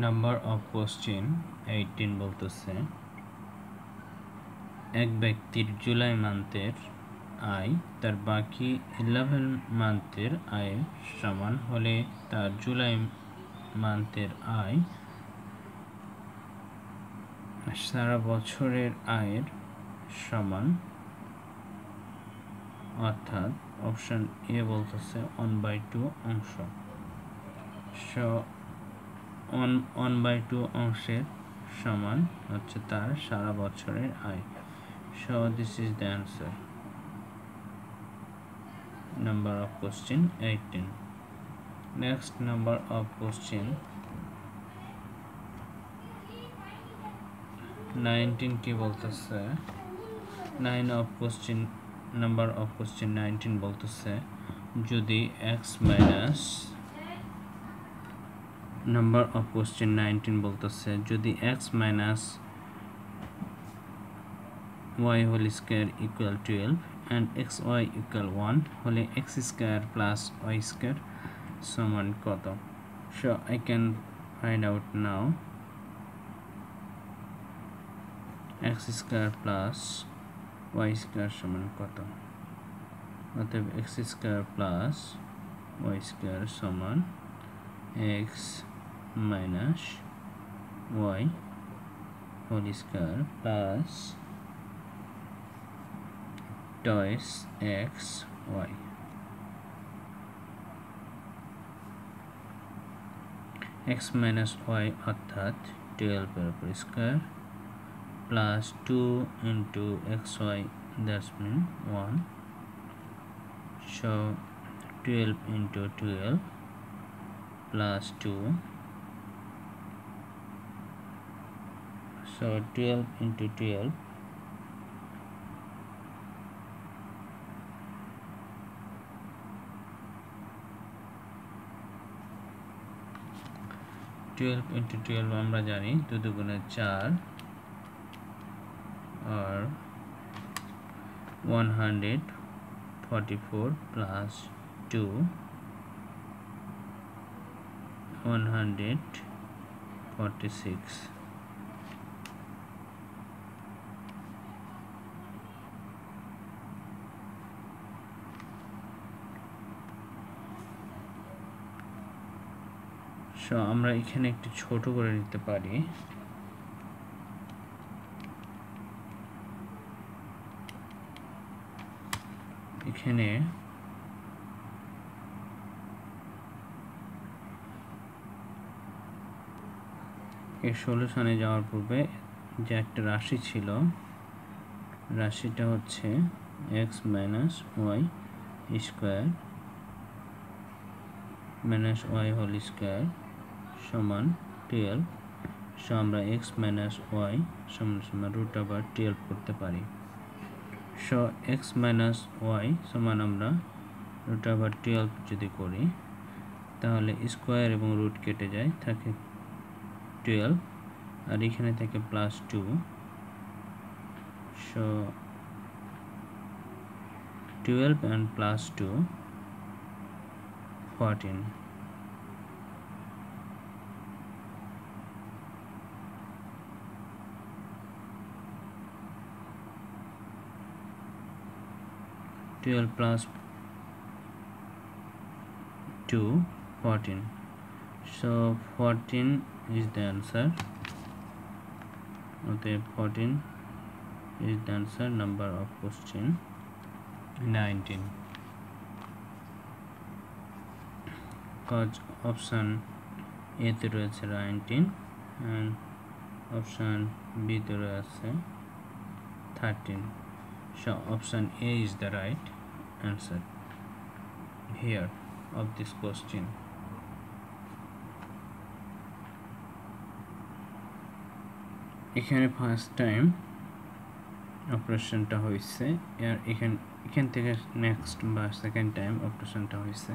Number of question 18 বলতেছে এক ব্যক্তির জুলাই মান্থের আয় তার বাকি 11 মান্থের আয়ের সমান হলে তার জুলাই মান্থের আয় সারা বছরের আয়ের সমান, অর্থাৎ অপশন এ বলতেছে 1/2 অংশ। সো 1/2 অংশের সমান হচ্ছে তার সারা বছরের আয়। So this is the answer. Number of question 18. Next number of question 19 কি বলতেছে 9 of question number of question 19 বলতেছে যদি x minus number of question 19 বলতেছে যদি x minus y whole square equal 12 and xy equal 1 হলে x square plus y square সমান কত? So I can find out now. x square plus y square সমান কত? অতএব x square plus y square সমান x minus y whole square plus twice x y. x minus y অর্থাৎ 12 এর উপর square plus 2 into xy, that's mean 1. So 12 into 12 plus 2. So 12 into 12 12 into 12 আমরা জানি 2 দুগুণে 4 or 144 plus 2 146. So আমরা এখানে একটু ছোট করে নিতে পারি। এখানে এর সলিউশনে যাওয়ার পূর্বে যে একটা রাশি ছিল, রাশিটা হচ্ছে x minus y square minus y whole square সমান 12. সো আমরা x minus y সমান root over 12 করতে পারি। সো x minus y সমান আমরা root over 12 যদি করি তাহলে স্কয়ার এবং রুট কেটে যায়, থাকে 12 আর এখানে থাকে plus 2। So 12 and plus 2 14. 12 plus 2 14. So 14 is the answer. Okay, 14 is the answer. Number of question 19. Cause option A তে রয়েছে 19 and option B তে রয়েছে 13. So option A is the right answer here of this question. এখানে first time অপারেশনটা হয়েছে, আর এখান থেকে next বা সেকেন্ড টাইম অপারেশনটা হয়েছে।